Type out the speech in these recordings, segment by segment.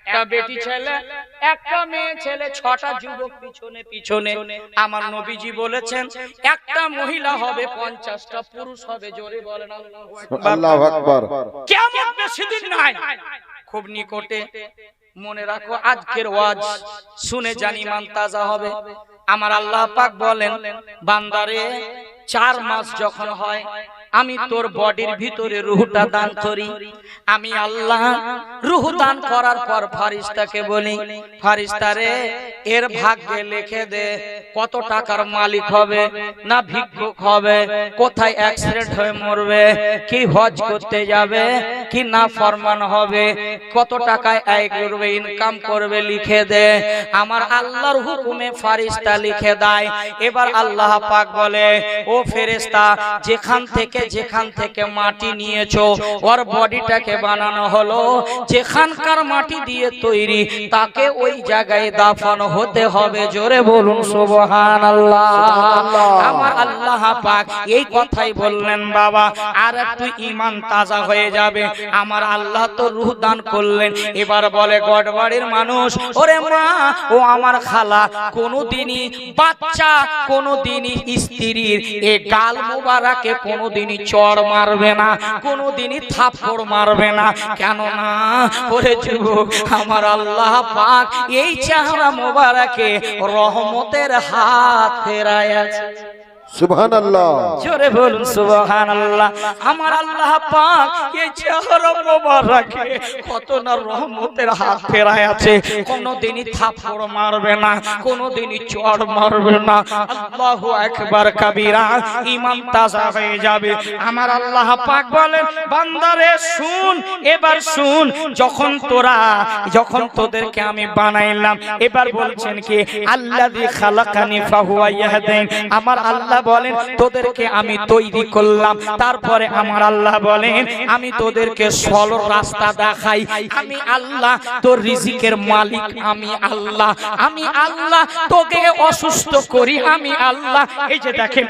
একটা বেটি ছেলে, একটা মেয়ে ছেলে, 6টা যুবক পিছনে পিছনে। আমার নবীজি বলেছেন একটা মহিলা হবে 50টা পুরুষ হবে। জোরে বলেন আল্লাহু আকবার। কিয়ামত বেশি দিন নাই, খুব নিকটে। মনে রাখো আজকের ওয়াজ শুনে জানি মান তাজা হবে। আমার আল্লাহ পাক বলেন বান্দারে 4 মাস যখন হয় আমি তোর বডির ভিতরে রূহটা দান করি। আমি আল্লাহ রূহ দান করার পর ফেরেশতাকে বলি, ফেরেশতারে এর ভাগ্যে লিখে দে কত টাকার মালিক হবে, না ভিক্ষুক হবে, কোথায় অ্যাক্সিডেন্ট হয়ে মরবে, কি হজ করতে যাবে, কি না ফরমান হবে, কত টাকায় আয় করবে, ইনকাম করবে, লিখে দে। আমার আল্লাহর হুকুমে ফেরেশতা লিখে দেয়। এবার আল্লাহ পাক বলে ও ফেরেশতা যেখান থেকে মাটি নিয়েছো ওর বডিটাকে বানানো হলো, যেখানকার মাটি দিয়ে তৈরি তাকে ওই জায়গায় দাফন হতে হবে। জোরে বলুন সুবহানাল্লাহ। আমার আল্লাহ পাক এই কথাই বললেন বাবা আর একটু ঈমান তাজা হয়ে যাবে। আমার আল্লাহ তো রূহ দান করলেন। এবার বলে গড়বাড়ির মানুষ, ওরে মা ও আমার খালা, কোনোদিনই বাচ্চা কোনোদিনই স্ত্রীর এ গাল মোবারকে কোনোদিনই চড় মারবে না, কোনোদিনই থাপ্পড় মারবে না। কেন না ওরে যুবক, আমার আল্লাহ পাক এই চেহারা মোবারকে রহমতের হাত ফেরায় আছে। সুবহানাল্লাহ। জোরে বলুন সুবহানাল্লাহ। আমার আল্লাহ পাক এই চেহারা মোবারকে কত না রহমতের হাত ফেরায় আছে। কোনোদিনই থাপ্পড় মারবে না, কোনোদিনই চড় মারবে না। আল্লাহু আকবার কাবীরা, ঈমান তাজা হয়ে যাবে। আমার আল্লাহ পাক বলেন বান্দারে শুন, এবার শুন, যখন তোদেরকে আমি বানাইলাম, এবার বলছেন কি আল্লাযী খালাকানি ফাহুয়া ইয়াহদিন। আমার আল্লাহ বলেন তোদেরকে আমি তৈরি করলাম, তারপরে আমার আল্লাহ বলেন আমি তোদেরকে সরল রাস্তা দেখাই। আমি আল্লাহ তোর রিজিকের মালিক, আমি আল্লাহ। আমি আল্লাহ তোকে অসুস্থ করি, আমি আল্লাহ। এই যে দেখেন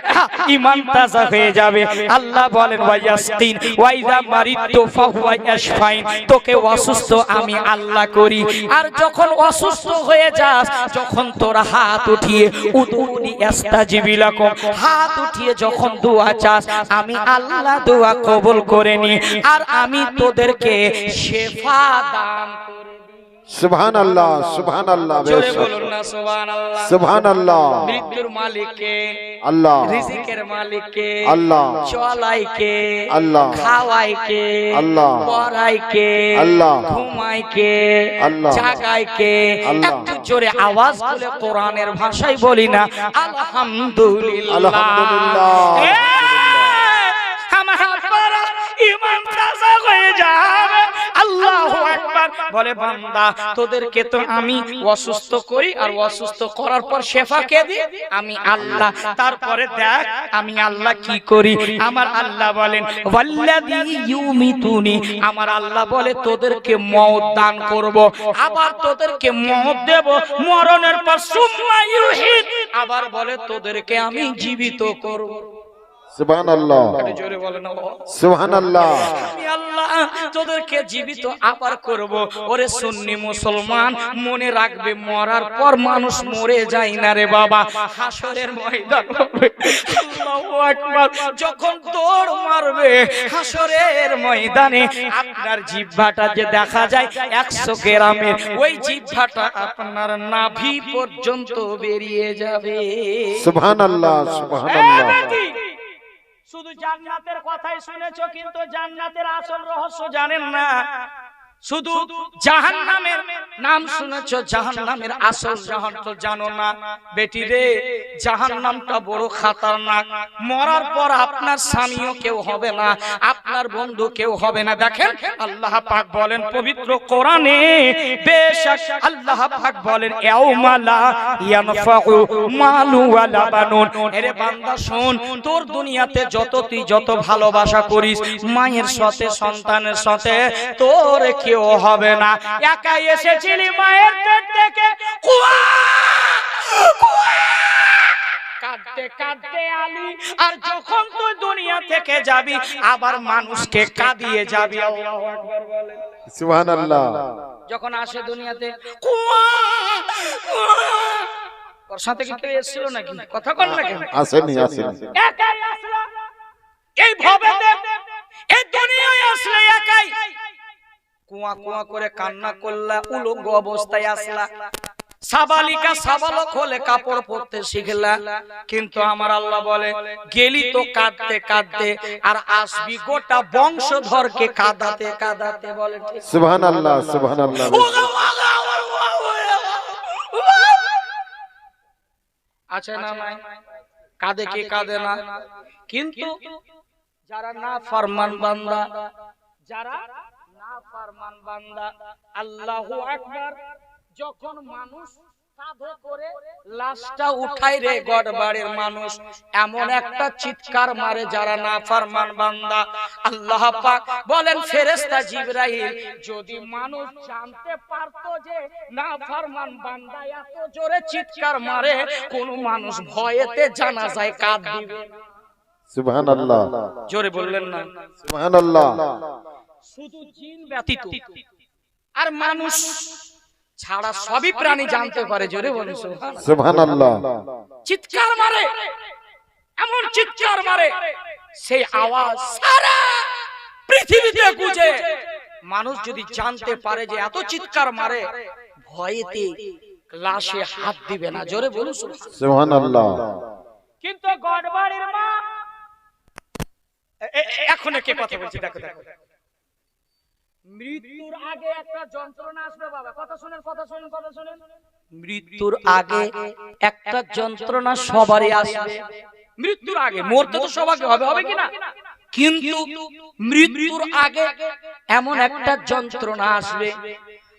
ঈমান তাজা হয়ে যাবে। আল্লাহ বলেন ওয়ায়াসতিন ওয়াইযা মারিতু ফাহুয়া ইয়াশফাইন। তোকে অসুস্থ আমি আল্লাহ করি। আর যখন অসুস্থ হয়ে যাস, যখন তোর হাত উঠিয়ে উদুনি ইস্তাজিবি লাকুম, হাত উঠিয়ে যখন দোয়া চাস, আমি আল্লাহ দোয়া কবুল করে নি আর আমি তোদেরকে শিফা দান করে দিই। সুবহানাল্লাহ সুবহানাল্লাহ। জোরে বলুন না সুবহানাল্লাহ। সুবহানাল্লাহ। মৃত্যুর মালিক কে? আল্লাহ। রিজিকের মালিক কে? আল্লাহ। চলাই কে? আল্লাহ। খাওয়াই কে? আল্লাহ। পড়াই কে? আল্লাহ। ঘুমাই কে? আল্লাহ। জাগাই কে? আল্লাহ। একটু জোরে আওয়াজ করে কোরআনের ভাষায় বলি না আলহামদুলিল্লাহ। আলহামদুলিল্লাহ। আমার আব্বারা ঈমান তাজা হয়ে যাবে। আল্লাহু আকবার। বলে বান্দা তোদেরকে তো আমি অসুস্থ করি আর অসুস্থ করার পর শেফা কে দিই? আমি আল্লাহ। তারপরে দেখ আমি আল্লাহ কি করি। আমার আল্লাহ বলেন ওয়াল্লাযী ইউমিতুনি। আমার আল্লাহ বলে তোদেরকে মওত দান করব, আবার তোদেরকে মওত দেব, মরণের পর সুম্মা ইউহিদ। আবার বলে তোদেরকে আমি জীবিত করব। সুবহানাল্লাহ। একটু জোরে বলেন সুবহানাল্লাহ। আমি আল্লাহ তোদেরকে জীবিত আবার করব। ওরে সুন্নি মুসলমান মনে রাখবে মরার পর মানুষ মরে যায় না রে বাবা, হাসরের ময়দান হবে। আল্লাহু আকবার। যখন দৌড় মারবে হাসরের ময়দানে, আপনার জিহ্বাটা যে দেখা যায় 100 গ্রামের, ওই জিহ্বাটা আপনার নাভি পর্যন্ত বেরিয়ে যাবে। সুবহানাল্লাহ সুবহানাল্লাহ। শুধু জান্নাতের কথাই শুনেছো, কিন্তু জান্নাতের আসল রহস্য জানেন না। শুধু জাহান্নামের নাম শুনেছো, জাহান্নামের আসল রহস্য জানো না। বেটি রে, জাহান্নামটা বড় খতরনাক। মরার পর আপনার স্বামীও কেউ হবে না, আপনার বন্ধু কেউ হবে না। দেখেন আল্লাহ পাক বলেন পবিত্র কোরআনে, বেশক আল্লাহ পাক বলেন ইয়াউমা লা ইয়ানফাউ মালু ওয়ালা বানুন। আরে বান্দা শোন, তোর দুনিয়াতে যত ভালোবাসা করিস মায়ের সাথে, সন্তানের সাথে, তোর কেউ হবে না। একাই এসেছিলি মায়ের পেট থেকে, কাঁদতে কাঁদতে আলি, আর যখন তুই দুনিয়া থেকে যাবি আবার মানুষকে কাঁদিয়ে যাবি। আল্লাহু আকবার বলেন। সুবহানাল্লাহ। যখন আসে দুনিয়াতে কুয়া ওর সাথে কি কেউ এসেছিল নাকি? কথা কন না কেন? আসেনি। একাই আসলো এই ভবেতে, এই দুনিয়ায় আসলে একাই। কুয়া কুয়া করে কান্না করলা, উলঙ্গ অবস্থায় আসলা। সাবালিকা সাবালক হলে কাপড় পরতে শিখলা, কিন্তু আমার আল্লাহ বলে গেলি তো কাঁদতে কাঁদতে, আর আসবি গোটা বংশধরকে কাঁদাতে কাঁদাতে। বলে ঠিক সুবহানাল্লাহ সুবহানাল্লাহ। আছে না নাই? কাঁদে কি কাঁদে না? কিন্তু যারা না ফরমান বান্দা, যারা না ফরমান বান্দা, আল্লাহু আকবার, যখন মানুষ কাঁধে করে লাশটা উঠাই রে গড়বাড়ির মানুষ, এমন একটা চিৎকার মারে যারা না ফরমান বান্দা। আল্লাহ পাক বলেন ফেরেশতা জিবরাইল, যদি মানুষ জানতে পারতো যে না ফরমান বান্দা এত জোরে চিৎকার মারে, কোন মানুষ ভয়েতে জানাজায় কাঁদ দিবে। সুবহানাল্লাহ। জোরে বললেন না? সুবহানাল্লাহ। শুধু জিন ব্যতীত আর মানুষ ছাড়া সবই প্রাণী জানতে পারে। জোরে বলুন সুবহানাল্লাহ। চিৎকার মারে, এমন চিৎকার মারে, সেই আওয়াজ সারা পৃথিবীতে গুঁজে। মানুষ যদি জানতে পারে যে এত চিৎকার মারে, ভয়েতে লাশে হাত দিবে না। জোরে বলুন সুবহানাল্লাহ। কিন্তু গড়বাড়ির মা এখন কে কথা বলছি, দেখো দেখো, মৃত্যুর আগে একটা যন্ত্রণা আসবে বাবা। কথা শুনেন, কথা শুনেন, কথা শুনেন। মৃত্যুর আগে একটা যন্ত্রণা সবারই আসবে। মৃত্যুর আগে, মরতে তো সবাইকে হবে, হবে কিনা? কিন্তু মৃত্যুর আগে এমন একটা যন্ত্রণা আসবে।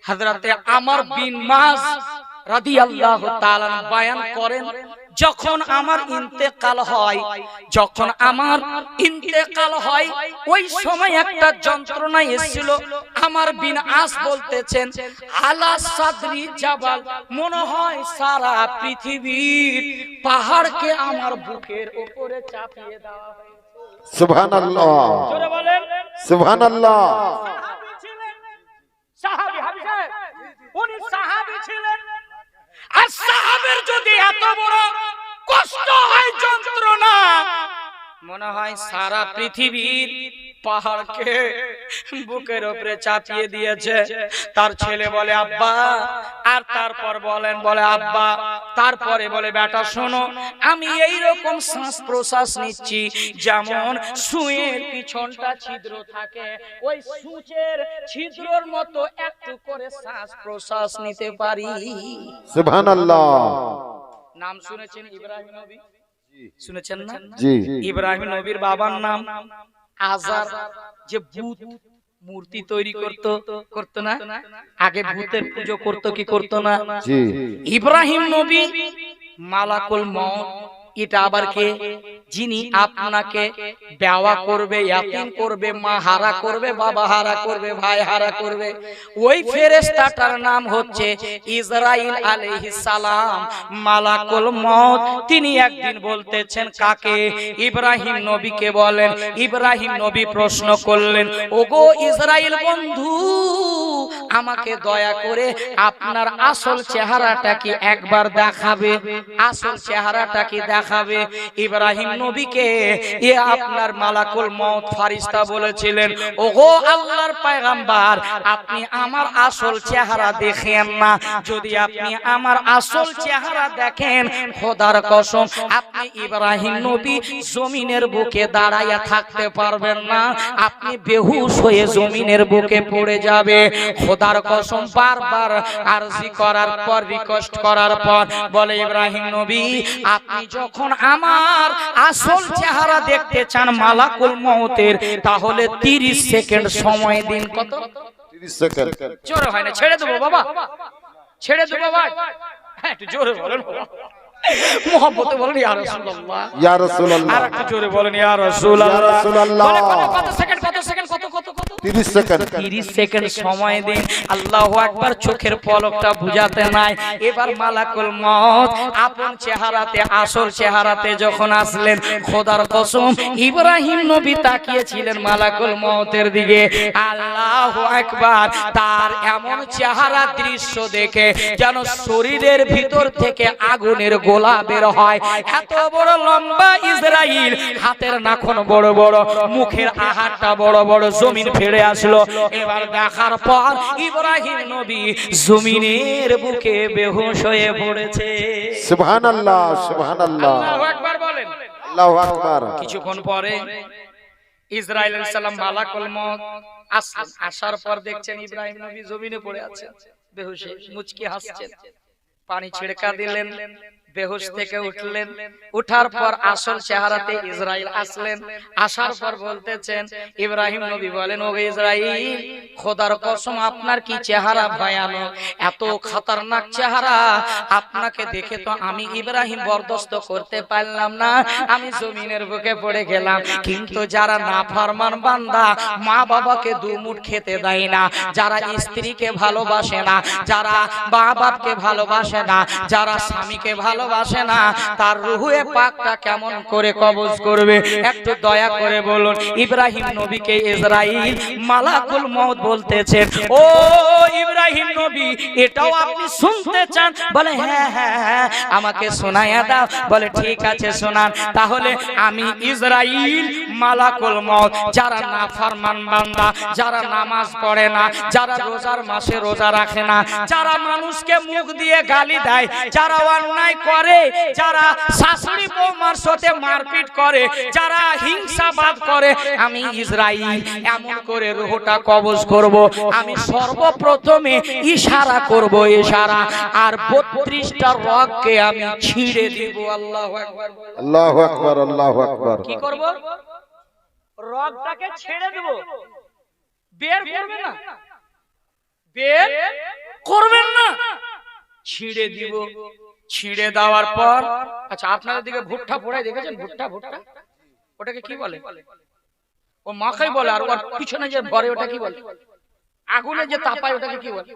হযরতে আমর বিন মাস রাদিয়াল্লাহু তাআলা বয়ান করেন, যখন আমার ইন্তেকাল হয়, যখন আমার ইন্তেকাল হয়, ওই সময় একটা যন্ত্রণা এসেছিল। আমার বিন আস বলতেছেন, আলা সাদরি জাবাল, মনে হয় সারা পৃথিবীর পাহাড়কে আমার বুকের উপরে চাপিয়ে দেওয়া হয়েছে। সুবহানাল্লাহ। জোরে বলেন সুবহানাল্লাহ। সাহাবী ছিলেন, সাহাবী, হাবী সাহেব, উনি সাহাবী ছিলেন। আর সাহাবের যদি এত বড় কষ্ট হয়, যন্ত্রণা, মনে হয় সারা পৃথিবীর পাহাড়কে বুকের উপরে চাপিয়ে দিয়েছে। তার ছেলে বলে আব্বা, আর তারপর বলে আব্বা, তারপরে বলে বেটা শোনো, আমি এই রকম শ্বাস প্রশ্বাস নিচ্ছি, যেমন সুঁয়ের পিছনটা ছিদ্র থাকে, ওই সূচের ছিদ্রর মতো একটু করে শ্বাস প্রশ্বাস নিতে পারি। সুবহানাল্লাহ। নাম শুনেছেন ইব্রাহিম নবী? শুনেছেন না? জি। ইব্রাহিম নবীর বাবার নাম আজার। যে ভূত মূর্তি তৈরি করতো না, আগে ভূতের পুজো করতো কি করতো না? জি। ইব্রাহিম নবী মালাকুল মউত, এটা আবার কে? যিনি আপনাকে বেওয়া করবে, ইয়াতীম করবে, মা হারা করবে, বাবা হারা করবে, ভাই হারা করবে, ওই ফেরেশতাটার নাম হচ্ছে ইসরাইল আলাইহিস সালাম, মালাকুল মউত। তিনি একদিন বলতেছেন কাকে? ইব্রাহিম নবীকে বলেন। ইব্রাহিম নবী প্রশ্ন করলেন, ওগো ইসরাইল বন্ধু, আমাকে দয়া করে আপনার আসল চেহারাটা কি একবার দেখাবে? আসল চেহারাটা কি দেখাবে? ইব্রাহিম নবীকে এ আপনার মালাকুল মউত ফারিস্তা বলেছিলেন, ওগো আল্লাহর পয়গম্বর, আপনি আমার আসল চেহারা দেখেন না। যদি আপনি আমার আসল চেহারা দেখেন, খোদার কসম আপনি ইব্রাহিম নবী জমিনের বুকে দাঁড়াইয়া থাকতে পারবেন না, আপনি বেহুশ হয়ে জমিনের বুকে পড়ে যাবে। খোদার কসম বারবার আরজি করার পর, রিকোয়েস্ট করার পর বলে, ইব্রাহিম নবী আপনি যখন আমার আসল চেহারা দেখতে চান মালাকুল মউতের, তাহলে 30 সেকেন্ড সময় দিন। কত? 30 সেকেন্ড। জোরে হয় না? ছেড়ে দেবো বাবা, ছেড়ে দেবো ভাই, হ্যাঁ একটু জোরে বলেন। মোহাম্মতে বলেন ইয়া রাসূলুল্লাহ। ইয়া রাসূলুল্লাহ। আর একটু জোরে বলেন ইয়া রাসূলুল্লাহ। ইয়া রাসূলুল্লাহ। কত সেকেন্ড কত 30 সেকেন্ড। 30 সেকেন্ড সময় দিন। আল্লাহু আকবার। চোখের পলকটা বুঝাতে নাই। এবার মালাকুল মউত আপন চেহারাতে, আসল চেহারাতে যখন আসলেন, খোদার কসম ইব্রাহিম নবী তাকিয়েছিলেন মালাকুল মউতের দিকে। আল্লাহু আকবার। তার এমন চেহারা দৃশ্য দেখে যেন শরীরের ভিতর থেকে আগুনের গোলা বের হয়। এত বড় লম্বা ইসরাইল, হাতের নাখুন বড় বড়, মুখের আহারটা বড় বড়, জমিন ফেড়ে আসলো। এবার দেখার পর ইব্রাহিম নবী জমিনের বুকে বেহুশ হয়ে পড়েছে। সুবহানাল্লাহ, সুবহানাল্লাহ। আল্লাহু আকবার বলেন। আল্লাহু আকবার। কিছুক্ষণ পরে ইসরাইল আলাইহিস সালাম মালাকুল মউত আসলেন। আসার পর দেখছেন ইব্রাহিম নবী জমিনে পড়ে আছে, বেহুশ হয়ে, মুচকি হাসছেন। পানি ছিড়কা দিলেন, বেহুশ থেকে উঠলেন। উঠার পর আসল চেহারাতে ইসরাইল আসলেন। আসার পর বলতেছেন, ইব্রাহিম নবী বলেন, ও ইসরাইল, খোদার কসম আপনার কি চেহারা ভয়ানক, এত খতরনাক চেহারা, আপনাকে দেখে তো আমি ইব্রাহিম বরদাস্ত করতে পারলাম না, আমি জমিনের বুকে পড়ে গেলাম। কিন্তু যারা নাফরমান বান্দা, মা বাবাকে দুমুঠ খেতে দেয় না, যারা স্ত্রীকে ভালোবাসে না, যারা মা বাপকে ভালোবাসে না, যারা স্বামীকে ভালোবাসে না, তার রুহে পাকটা কেমন করে কবজ করবে? একটু দয়া করে বলুন। ইব্রাহিম নবীকে ইসরাইল মালাকুল মউত বলতেছেন, ও ইব্রাহিম নবী, এটাও আপনি শুনতে চান? বলে হ্যাঁ হ্যাঁ হ্যাঁ, আমাকে শোনায়া দাও। বলে ঠিক আছে শোনান। তাহলে আমি ইসরাইল মালাকুল মউত, যারা নাফরমান বান্দা, যারা নামাজ পড়ে না, যারা রোজার মাসে রোজা রাখে না, যারা মানুষকে মুখ দিয়ে গালি দেয়, যারা অন্যায় করে, যারা শাশুড়ি বৌমার সাথে মারপিট করে, যারা হিংসাবাদ করে, আমি ইসরাইল এমন করে রূহটা কবজ করব। আমি সর্বপ্রথমে ইশারা করব, ইশারা, আর 32টা রগকে আমি ছিঁড়ে দিব। আল্লাহু আকবার। আল্লাহু আকবার, আল্লাহু আকবার। কি করব? রগটাকে ছেড়ে দেব। বের করবেন না, বের করবেন না, ছিঁড়ে দিব। ছিঁড়ে দেওয়ার পর, আচ্ছা আপনাদের দিকে ভুট্টা পোড়াই দেখেছেন? ভুট্টা ভুট্টা ওটাকে কি বলে? ও মাখাই বলে। আর ওর পিছনে যে ভরে ওটা কি বলে? আগুনে যে তাপায় ওটাকে কি বলে?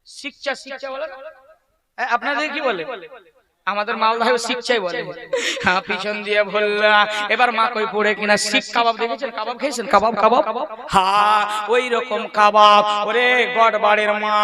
শিকচা। শিকচা বলে না? আপনাদের কি বলে? আমাদের মাওলায় শিকচাই বলে। হ্যাঁ, পিছন দিয়ে বললা। এবার মা কই পড়ে কিনা শিক কাবাব দেখেছেন? কাবাব খেয়েছেন? কাবাব কাবাব, হ্যাঁ ওই রকম কাবাব। ওরে গড়বাড়ির মা,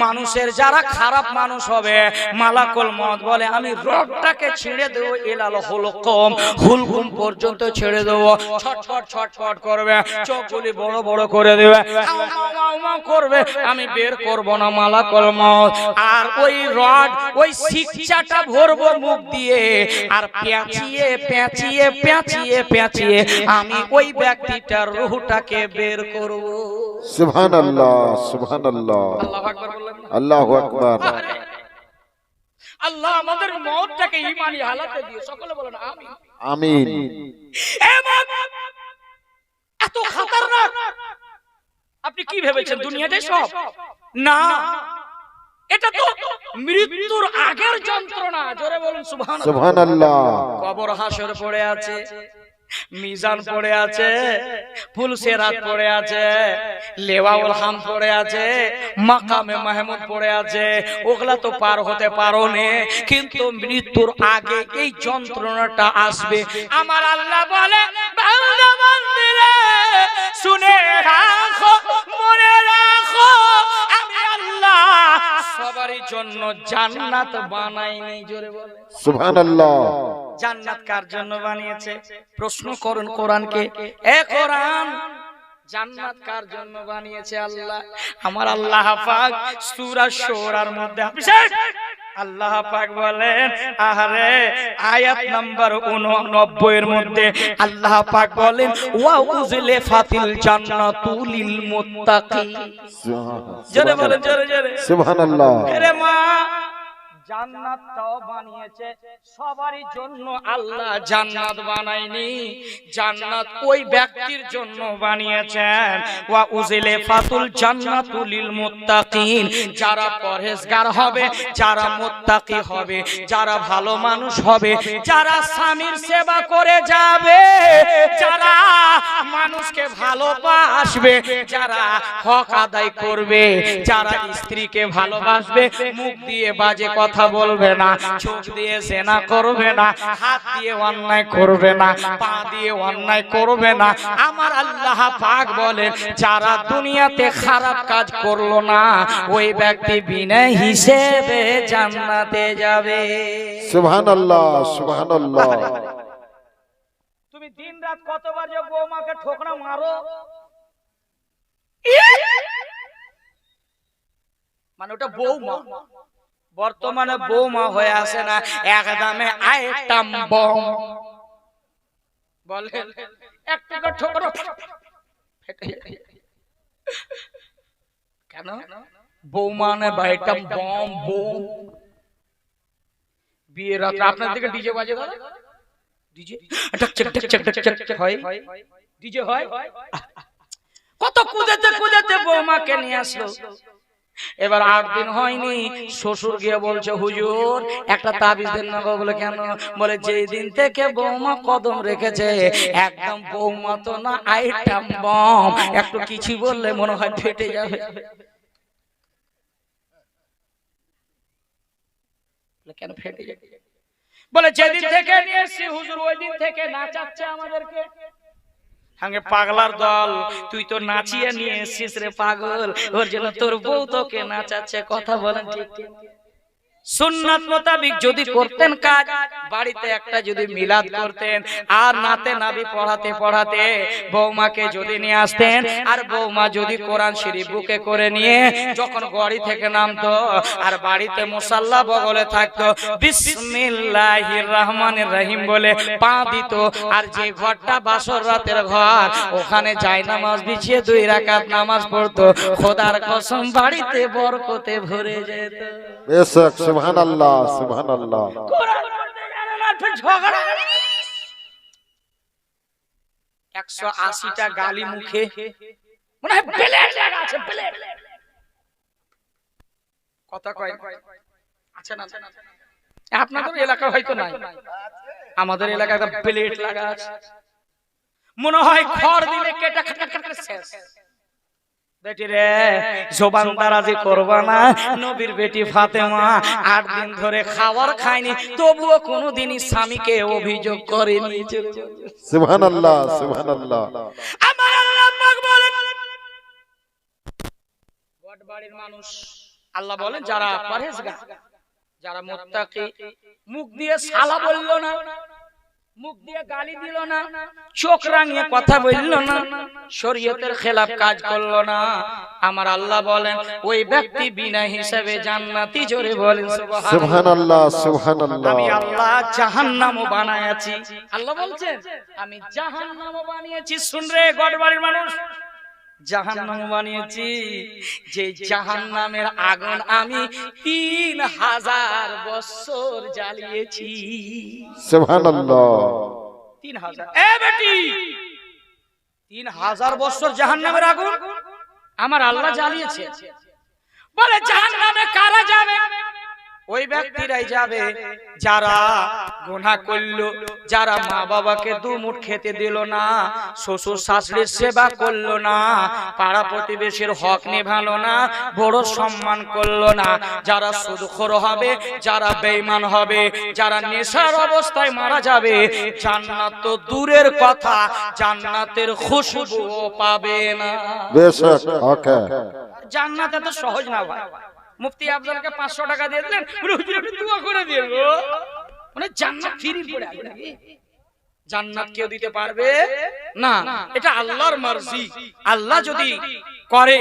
মানুষের যারা খারাপ মানুষ হবে, মালাকুল মউত বলে আমি রগটাকে ছেড়ে দেবো, এলাল হুলকুম, হুলকুম পর্যন্ত ছেড়ে দেবো। ছটফট ছটফট করবে, চোখগুলি বড় বড় করে দেবে, আউ মাউ মাউ করবে, আমি বের করব না মালাকুল মউত। আর ওই রড, ওই শিকচাটা ভরবো মুখ দিয়ে, আর পেঁচিয়ে পেঁচিয়ে পেঁচিয়ে পেঁচিয়ে আমি ওই ব্যক্তিটার রূহটাকে বের করব। সুবহানাল্লাহ, সুবহানাল্লাহ। আল্লাহু আকবার বললেন না? আল্লাহু আকবার। আল্লাহ আমাদের মওতটাকে ঈমানি হালাতে দিও। সকলে বলেন আমিন। আমিন। এত খতরনাক, আপনি কি ভেবেছেন দুনিয়াটাই সব? না, এটা তো মৃত্যুর আগের যন্ত্রণা। জোরে বলুন সুবহানাল্লাহ। সুবহানাল্লাহ। কবর হাসর পড়ে আছে, মিজান পড়ে আছে, ফুলসেরাত পড়ে আছে, লেওয়াউল হাম পড়ে আছে, মাকামে মাহমুদ পড়ে আছে। ওগুলা তো পার হতে পারো নে, কিন্তু মৃত্যুর আগে এই যন্ত্রণাটা আসবে। আমার আল্লাহ বলে, বান্দা বান্দিরা শুনে রাখো, মনে রাখো, আমি আল্লাহ সবারই জন্য জান্নাত বানাইনি। জোরে বলে সুবহানাল্লাহ। জান্নাত কার জন্য বানিয়েছে? প্রশ্ন করুন কোরআনকে, এ কোরআন, জান্নাত কার জন্য বানিয়েছে? আল্লাহ। আমার আল্লাহ পাক সূরা শূরার মধ্যে আল্লাহ পাক বলেন, আরে আয়াত নাম্বার 89 এর মধ্যে আল্লাহ পাক বলেন, ওয়া উযলিফাতিল জান্নাতু লিল মুত্তাকিন। জোরে বলেন, জোরে জোরে সুবহানাল্লাহ। আরে মা, জান্নাতটাও বানিয়েছে সবারই জন্য। আল্লাহ জান্নাত বানায়নি, জান্নাত ওই ব্যক্তির জন্য বানিয়েছেন। ওয়া উযিলাফাতুল জান্নাতু লিল মুত্তাকিন, যারা পরহেজগার হবে, যারা মুত্তাকি হবে, যারা ভালো মানুষ হবে, যারা স্বামীর সেবা করে যাবে, যারা মানুষকে ভালোবাসবে, যারা হক আদায় করবে, যারা স্ত্রীকে ভালোবাসবে, মুখ দিয়ে বাজে কথা বলবে না, চোখ দিয়ে জেনা করবে না, হাত দিয়ে অন্যায় করবে না, পা দিয়ে অন্যায় করবে না। আমার আল্লাহ পাক বলেন, যারা দুনিয়াতে খারাপ কাজ করলো না, ওই ব্যক্তি বিনা হিসেবে জান্নাতে যাবে। সুবহানাল্লাহ সুবহানাল্লাহ। তুমি দিন রাত কতবার যে বৌমাকে ঠোকরা মারো, মানে ওটা বৌমা, বর্তমানে বৌমা হয়ে আসে না, একদমে আইটাম বম। বলে একটু ঠোকরা কেন? বৌমা না আইটাম বম, বোম। বিয়ের রাতে আপনার দিকে ডিজে বাজে, দাদা ডিজে হয়, ডিজে হয়। কত কুদেতে কুদেতে বৌমাকে নিয়ে আসলো। এবার 8 দিন হয়নি, শ্বশুর গিয়ে বলছে, হুজুর একটা তাবিজ দেন না গো। বলে কেন? বলে যেই দিন থেকে বৌমা কদম রেখেছে, একদম বৌমা তো না আইটাম বম, একটু কিছু বললে মনে হয় ফেটে যাবে। কেন ফেটে যাবে? বলে যেদিন থেকে নিয়ে এসেছি হুজুর, ওই দিন থেকে নাচাচ্ছে আমাদেরকে। হাঙ্গে পাগলার দল, তুই তো নাচিয়ে নিয়ে এসেছিস রে পাগল, ওর জন্য তোর বউ তোকে নাচাচ্ছে। কথা বলেন ঠিক ঠিক? সুন্নাত মোতাবিক যদি করতেন কাজ, বাড়িতে একটা যদি মিলাদ করতেন, আর নাতে নাবি পড়াতে পড়াতে বৌমাকে যদি নিয়ে আসতেন, আর বৌমা যদি কোরআন শরীফ বুকে করে নিয়ে যখন গাড়ি থেকে নামতো, আর বাড়িতে মুসাল্লা বগলে থাকতো, বিসমিল্লাহির রহমানির রহিম বলে পা দিত, আর যে ঘরটা বাসর রাতের ঘর, ওখানে জায়নামাজ বিছিয়ে 2 রাকাত নামাজ পড়তো, খোদার কসম বাড়িতে বরকতে ভরে যেত। বেশক সুবহানাল্লাহ সুবহানাল্লাহ। কোরআন পড়তে জানে না, ফির ঝগড়া। 180টা গালি মুখে, মনে হয় প্লেট লাগা আছে, প্লেট। কথা কয় আচ্ছা না? আপনাদের এলাকা হয়তো নাই, আমাদের এলাকায় প্লেট লাগা আছে। মনে হয় খড় দিলে কেটে কেটে শেষ। বেটি রে, জবান দারাজি করবা না। নবীর বেটি ফাতেমা 8 দিন ধরে খাবার খায়নি, তবুও কোনোদিনই স্বামীকে অভিযোগ করেনি। সুবহানাল্লাহ সুবহানাল্লাহ। আমার আল্লাহ পাক বলেন, গড বাড়ির মানুষ, আল্লাহ বলেন যারা পরহেজগার, যারা মুত্তাকি, মুখ দিয়ে সালা বললো না, মুখ দিয়ে গালি দিল না, চোখ রাঙিয়ে কথা বলল না, শরীয়তের খেলাফ কাজ করলো না, আমার আল্লাহ বলেন ওই ব্যক্তি বিনা হিসাবে জান্নাতি। জোরে বলেন সুবহানাল্লাহ সুবহানাল্লাহ। আমি আল্লাহ জাহান্নামও বানায়াছি। আল্লাহ বলছেন আমি জাহান্নামও বানিয়েছি। শুন রে গড়বাড়ির মানুষ, জাহান্নাম বানিয়েছি, যে জাহান্নামের আগুন আমি 3000 বছর জ্বালিয়েছি। সুবহানাল্লাহ। 3000। এ বেটি, 3000 বছর জাহান্নামের আগুন আমার আল্লাহ জ্বালিয়েছে। বলে জাহান্নামে কারা যাবে? ওই ব্যক্তিরাই যাবে যারা গুনাহ করলো, যারা মা বাবাকে 2 মুঠ খেতে দিল না, শ্বশুর শাশুড়ির সেবা করলো না, পাড়া প্রতিবেশীর হক নিভালো না, বড় সম্মান করলো না, যারা সুদখোর হবে, যারা বেঈমান হবে, যারা নেশার অবস্থায় মারা যাবে, জান্নাত তো দূরের কথা, জান্নাতের খুশবুও পাবে না। বেশক ওকে। জান্নাত এত সহজ না ভাই। মুফতি আফজলকে 500 টাকা দিয়ে দিলেন, হুজুর একটু দোয়া করে দিন গো, মানে জান্নাত ফ্রি পড়ে আছে নাকি? জান্নাত কেউ দিতে পারবে না, এটা আল্লাহর মার্জি। আল্লাহ যদি করে,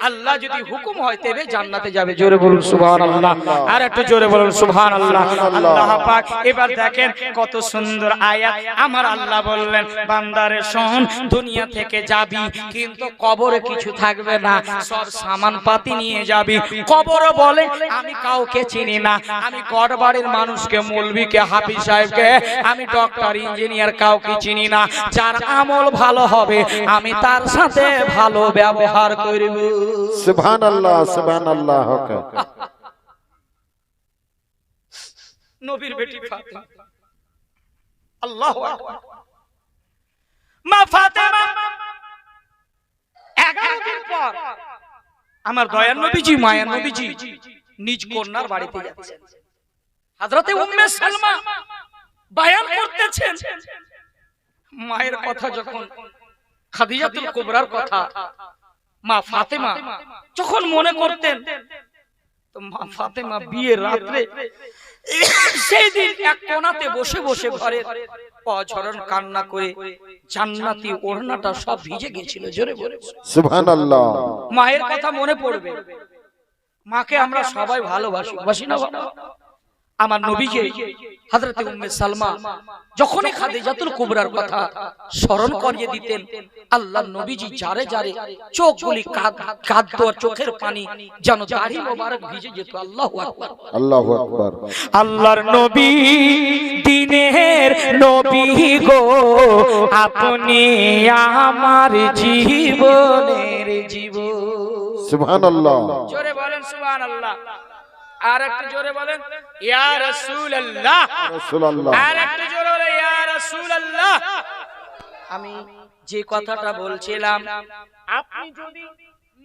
আল্লাহ যদি হুকুম হয় তবে জান্নাতে যাবে। জোরে বলুন সুবহানাল্লাহ, আর একটু জোরে বলুন সুবহানাল্লাহ। আল্লাহ পাক এবার দেখেন কত সুন্দর আয়াত। আমার আল্লাহ বললেন, বান্দারে শোন, দুনিয়া থেকে যাবি কিন্তু কবরে কিছু থাকবে না, সব সামান পাতি নিয়ে যাবি। কবরে বলে আমি কাউকে চিনি না, আমি গড়বাড়ির মানুষকে, মৌলভীকে, হাফিজ সাহেবকে, আমি ডক্টর ইঞ্জিনিয়ার কাউকে চিনি না। যার আমল ভালো হবে আমি তার সাথে ভালো ব্যবহার করব। সুবহানাল্লাহ সুবহানাল্লাহ। ওকে নবীর বেটি ফাতেমা, আল্লাহু আকবার। মা ফাতেমা 11 দিন পর আমার দয়ার নবীজি, মায়ের নবীজি নিজ কন্যার বাড়িতে যাচ্ছেন। হযরতে উম্মে সালমা বয়ান করতেছেন, মায়ের কথা যখন, খাদিজাতুল কুবরার কথা মা ফাতেমা যখন মনে করতেন, তো মা ফাতেমা বিয়ের রাতে সেই দিন এক কোণাতে বসে বসে ঘরে অঝরণ কান্না করে জান্নাতি ওড়নাটা সব ভিজে গিয়েছিল। জোরে বলে সুবহানাল্লাহ। মায়ের কথা মনে পড়বে। মাকে আমরা সবাই ভালোবাসি, বাসি না বাবা? আমার নবীকে হযরতে উম্মে সালমা যখনই খাদিজাতুল কুবরার কথা স্মরণ করিয়ে দিতেন, আল্লাহর নবীজি জারে জারে চোখগুলি কাঁদতো, চোখের পানি যেন দাড়ি মোবারক ভিজে যেত। আল্লাহু আকবার, আল্লাহু আকবার। আল্লাহর নবী দিনের নবী গো, আপনি আমার জীবনের জীবন। সুবহানাল্লাহ। জোরে বলেন সুবহানাল্লাহ, আর একটু জোরে বলেন ইয়া রাসূলুল্লাহ, রাসূলুল্লাহ। আর একটু জোরে বলেন ইয়া রাসূলুল্লাহ। আমি যে কথাটা বলছিলাম, আপনি যদি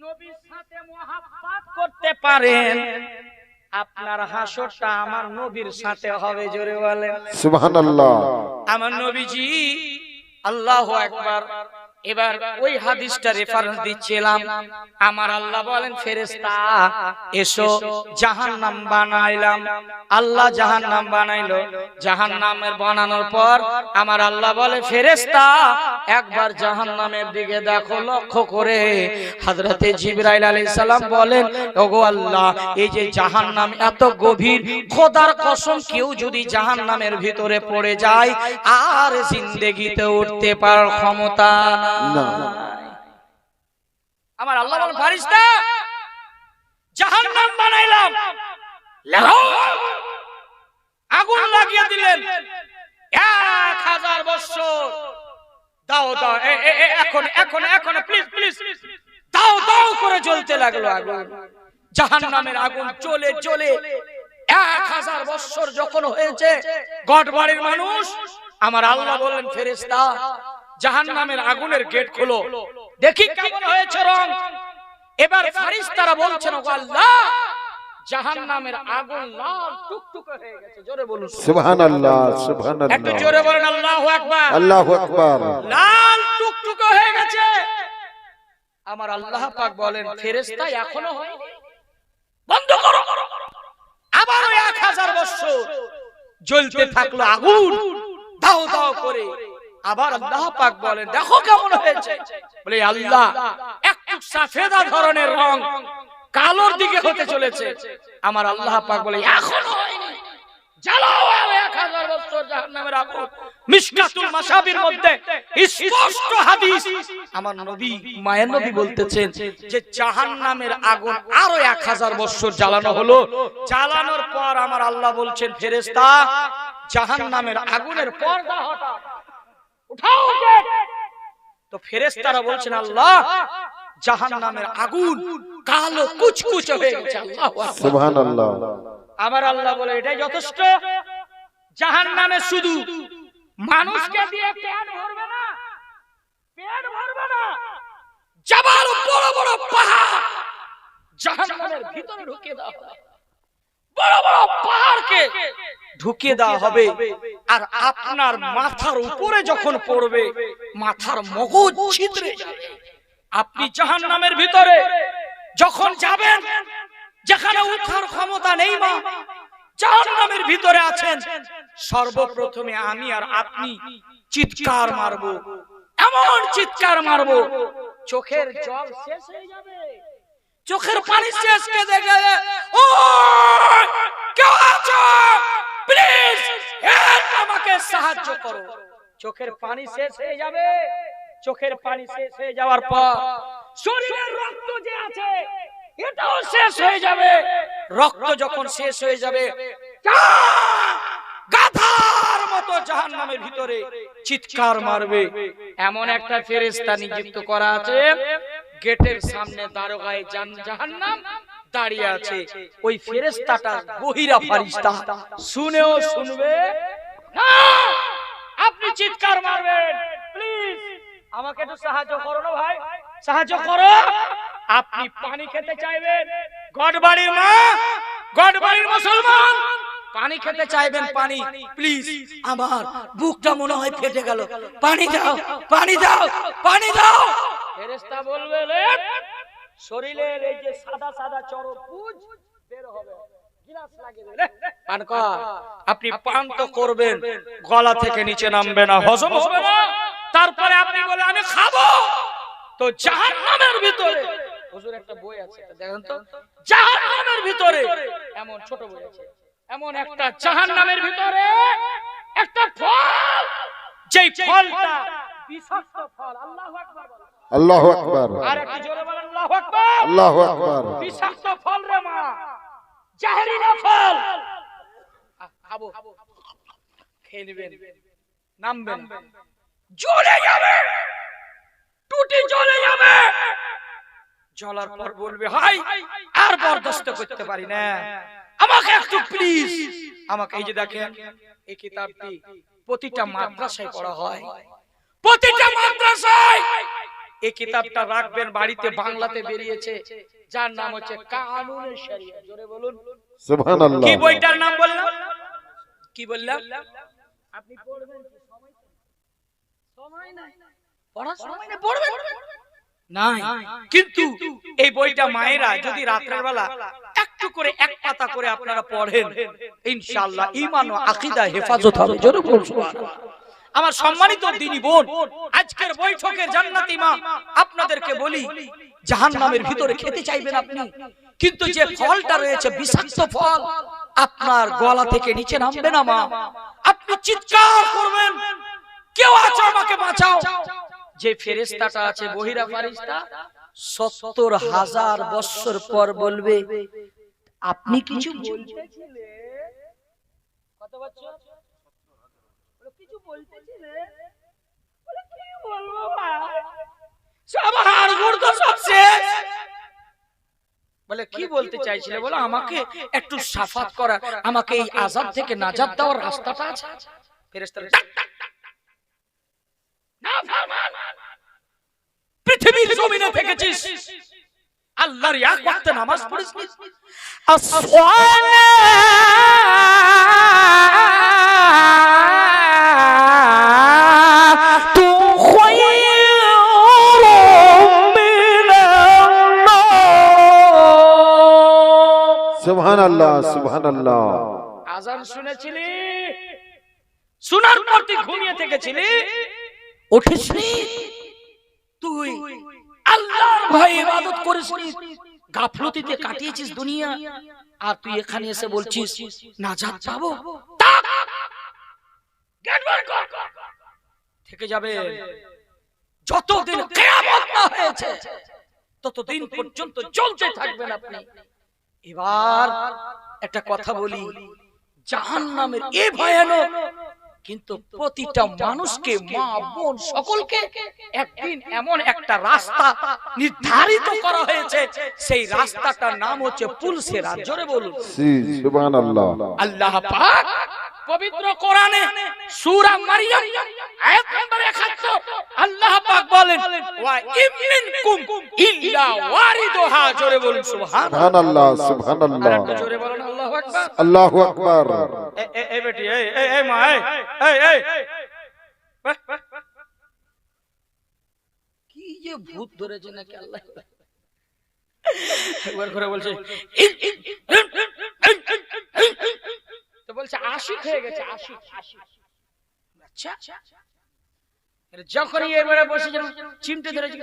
নবীর সাথে মুহাব্বত করতে পারেন, আপনার হাসরটা আমার নবীর সাথে হবে। জোরে বলেন সুবহানাল্লাহ। আমার নবীজি, আল্লাহু আকবার। এবার ওই হাদিসটা রেফারেন্স দিচ্ছিলাম। আমার আল্লাহ বলেন, ফেরেশতা এসো, জাহান্নাম বানাইলাম। আল্লাহ জাহান্নাম বানাইলো। জাহান্নামের বানানোর পর আমার আল্লাহ বলে, ফেরেশতা একবার জাহান্নামের দিকে দেখো, লক্ষ্য করে। হযরতে জিবরাইল আলাইহিস সালাম বলেন, ওগো আল্লাহ, এই যে জাহান্নাম এত গভীর, খোদার কসম কেউ যদি জাহান্নামের ভিতরে পড়ে যায় আর জিন্দেগিতে উঠতে পারার ক্ষমতা না। আমার আল্লাহ বলেন, ফেরেশতা জাহান্নাম বানাইলাম, লাগাও, আগুন লাগিয়ে দিলেন। 1000 বছর দাও দাও, এখন এখন এখন প্লিজ প্লিজ দাও দাও করে জ্বলতে লাগলো আগুন। জাহান্নামের আগুন জ্বলে জ্বলে 1000 বছর যখন হয়েছে, গড়বাড়ির মানুষ, আমার আল্লাহ বললেন, ফেরেশতা জাহান্নামের আগুনের গেট খোলো, দেখি কেমন হয়েছে রং। এবার ফেরেশতারা বলছেন, ও আল্লাহ, জাহান্নামের আগুন লাল টুকটুকে হয়ে গেছে। জোরে বলুন সুবহানাল্লাহ একটু সুবহানাল্লাহ। জোরে বলেন আল্লাহু আকবার। আল্লাহু আকবার। লাল টুকটুকে হয়ে গেছে। আমার আল্লাহ পাক বলেন, ফেরেশতা এখনো হয়নি, বন্ধ করো। আবার 1000 বছর জ্বলতে থাকলো আগুন, দাও দাও করে। আবার আল্লাহ পাক বলেন, দেখো কেমন হয়েছে। বলে, আল্লাহ, একটু সাফেদা ধরনের রং কালোর দিকে হতে চলেছে। আমার আল্লাহ পাক বলে, এখনো হয়নি, জ্বালাও 1000 বছর জাহান্নামের আগুন। মিশকাতুল মাসাবির মধ্যে স্পষ্ট হাদিস, আমার নবী, মায়ের নবী বলতেছেন যে জাহান্নামের আগুন আরো 1000 বছর জ্বালানো হলো। জ্বালানোর পর আমার আল্লাহ বলছেন, ফেরেশতা জাহান্নামের আগুনের পর্দা হটাও, উঠাও। তো ফেরেশতারা বলছেন, আল্লাহ, জাহান্নামের আগুন কালো কুচকুচে হয়ে গেছে। আল্লাহু আকবার, সুবহানাল্লাহ। আমার আল্লাহ বলে, এটাই যথেষ্ট। জাহান্নামে শুধু মানুষকে দিয়ে পেট ভরবে না, পেট ভরবে না, জাবাল বড় বড় পাহাড় জাহান্নামের ভিতরে ঢুকিয়ে দেওয়া হবে। বড় বড় পাহাড়কে ঢুকিয়ে দেওয়া হবে। আর আপনার মাথার উপরে যখন পড়বে, মাথার মগজ ছিদ্রে যাবে। আপনি জাহান্নামের ভিতরে যখন যাবেন, যেখানে উঠার ক্ষমতা নেই, মা জাহান্নামের ভিতরে আছেন, সর্বপ্রথমে আমি আর আপনি চিৎকার মারবো, এমন চিৎকার মারবো চোখের জল শেষ হয়ে যাবে, চোখের পানি শেষ কে দেখে ও কেউ আছো প্লিজ হেল্প আমাকে সাহায্য করো। চোখের পানি শেষ হয়ে যাবে, চোখের পানি শেষ হয়ে যাওয়ার পর শরীরের রক্ত যে আছে এটাও শেষ হয়ে যাবে। রক্ত যখন শেষ হয়ে যাবে গাধার মতো জাহান্নামের ভিতরে চিৎকার মারবে। এমন একটা ফেরেশতা নিযুক্ত করা আছে, গেটের সামনে দারোগায় জাহান্নাম দাঁড়িয়ে আছে। ওই ফেরেশতাটা বহিরা ফারিস্তা, শুনেও শুনবে না। আপনি চিৎকার মারবেন প্লিজ আমাকে একটু সাহায্য করো না ভাই, সাহায্য করো। আপনি পানি খেতে চাইবেন, গড়বাড়ির মা, গড়বাড়ির মুসলমান, পানি খেতে চাইবেন, পানি প্লিজ, আমার বুকটা মনে হয় ফেটে গেল, পানি দাও, পানি দাও, পানি দাও। ফেরেশতা বলবে শরীরের এই যে সাদা সাদা চরপুঁজ বের হবে, গিলাস লাগিয়ে দেবে, পান কর। আপনি পান তো করবেন, গলা থেকে নিচে নামবে না, হজম হবে না। তারপরে আপনি বলে আমি খাবো, তো জাহান্নামের ভিতরে হুজুর একটা বই আছে দেখেন তো, জাহান্নামের ভিতরে এমন ছোট বই আছে, এমন একটা জাহান্নামের ভিতরে একটা ফল, যেই ফলটা বিষাক্ত ফল। আল্লাহু আকবার, আল্লাহু আকবার, আর একটু জোরে বলেন আল্লাহু আকবার। আল্লাহু আকবার। বিষাক্ত ফল রে মা, জাহেরিনা ফল। খাবো, খেয়ে নেবেন, নামবেন, জ্বলে যাবে, টুটি জ্বলে যাবে। জ্বলার পর বলবে হাই আর বরদাস্ত করতে পারি না, আমাকে একটু প্লিজ আমাকে। এই যে দেখেন এই কিতাবটি প্রতিটা মাদ্রাসায় পড়া হয়, প্রতিটা মাদ্রাসায় এই কিতাবটা রাখবেন বাড়িতে। বাংলাতে বেরিয়েছে, যার নাম হচ্ছে কানুনে শরিয়া। জোরে বলুন সুবহানাল্লাহ। কি বইটার নাম বললাম, কি বললাম? আপনি পড়বেন, সময় নাই, পড়ার সময় নাই, পড়বেন নাই। কিন্তু এই বইটা মায়েরা যদি রাতের বেলা একটু করে এক পাতা করে আপনারা পড়েন, ইনশাআল্লাহ ঈমান ও আকীদা হেফাজত হবে। জোরে বলুন সুবহানাল্লাহ। আমার সম্মানিত দিনী বোন, আজকের বৈঠকের জান্নাতি মা, আপনাদেরকে বলি জাহান্নামের ভিতরে খেতে চাইবেন আপনি, কিন্তু যে ফলটা রয়েছে বিষাক্ত ফল, আপনার গলা থেকে নিচে নামবে না মা। আপনি চিৎকার করবেন কেউ আছো আমাকে বাঁচাও। যে ফেরেশতাটা আছে বহিরা ফারিস্তা, ৭০,০০০ বছর পর বলবে আপনি কিছু বলতেছিলে, কত বছর কিছু বলতেছিলে, বলে কি বলবো ভাই, সব হাড়গোড় তো সব শেষ। বলে কি বলতে চাইছিলে? বলে আমাকে একটু শাফাত করা, আমাকে এই আযাব থেকে নাজাত দেওয়ার রাস্তাটা আছে। ফেরেশতারা না ফরমান, পৃথিবীর জমিনে থেকেছিস, আল্লাহর এক ওয়াক্ত নামাজ পড়েছিস, আসসালাতু খায়রুম মিনান নাওম। সুবহানাল্লাহ, সুবহানাল্লাহ। আযান শুনেছিলি, শোনার পর তুই ঘুমিয়ে থেকেছিলি, উঠিসনি, তুই আল্লাহর ভয়ে ইবাদত করিসনি, গাফলতিতে কাটিয়েছিস দুনিয়া, আর তুই এখানে এসে বলছিস নাজাত পাবো। গেট বার কর, থেকে যাবে। যতদিন কিয়ামত না হয়েছে ততদিন পর্যন্ত জ্বলতে থাকবেন আপনি। এবার একটা কথা বলি, জাহান্নামের এই ভয়ানক, কিন্তু প্রতিটা মানুষকে, মা বোন সকলকে একদিন এমন একটা রাস্তা নির্ধারিত করা হয়েছে, সেই রাস্তাটার নাম হচ্ছে পুলসিরাত। জোরে বলুন সুবহানাল্লাহ। আল্লাহ পাক পবিত্র কোরআনে সূরা মারইয়াম আয়াত নম্বর ৭১ আল্লাহ পাক বলেন ওয়া ইমিনকুম ইল্লা ওয়ারিদুহা। জোরে বলুন সুবহানাল্লাহ, সুবহানাল্লাহ। আর জোরে বলুন আল্লাহু আকবার, আল্লাহু আকবার। এই বেটি, এই মা, এই কি যে ভূত ধরেছে নাকি আল্লাহ। একবার করে বলছে তো বলছে আশিক হয়ে গেছে, আশিক। আচ্ছা, যখনই এবারে বসে চিমটে ধরেছে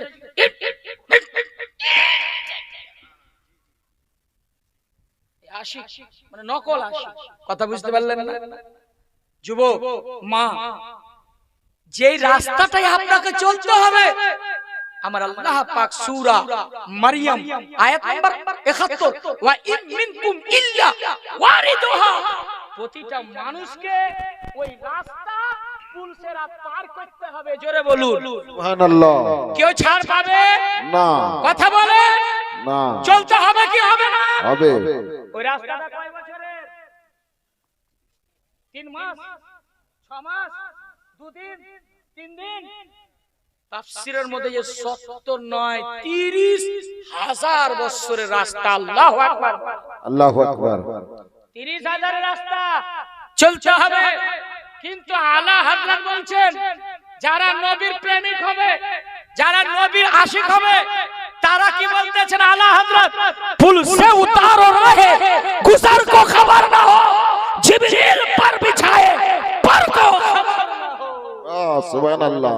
আশিক মানে নকল আশিক। কথা বুঝতে পারলেন না যুবক মা? যেই রাস্তাটাই আপনাকে চলতে হবে, আমার আল্লাহ পাক সূরা মারইয়াম আয়াত নাম্বার 71, ওয়া ইন মিনকুম ইল্লা ওয়ারিদুহা, প্রতিটা মানুষকে ওই রাস্তা পুলসেরাত পার করতে হবে। জোরে বলুন সুবহানাল্লাহ। কেউ ছাড় পাবে না, কথা বলে না, চলতে হবে কি হবে না? হবে। ওই রাস্তাটা কয় বছরের? 3 মাস, 6 মাস, 2 দিন, 3 দিন? তাফসীরের মধ্যে যে 70 নয় 30,000 বছরের রাস্তা। আল্লাহু আকবার, আল্লাহু আকবার। 30,000 রাস্তা চলতে হবে। কিন্তু আলা হযরত বলছেন, যারা নবীর প্রেমিক হবে, যারা নবীর আশিক হবে, তারা কি বলতেছেন আলা হযরত? পুল সে উতারো রাহে গুজর কো খবর না हो, जिब्रील पर बिछाए पर को खबर ना हो। সুবহানাল্লাহ।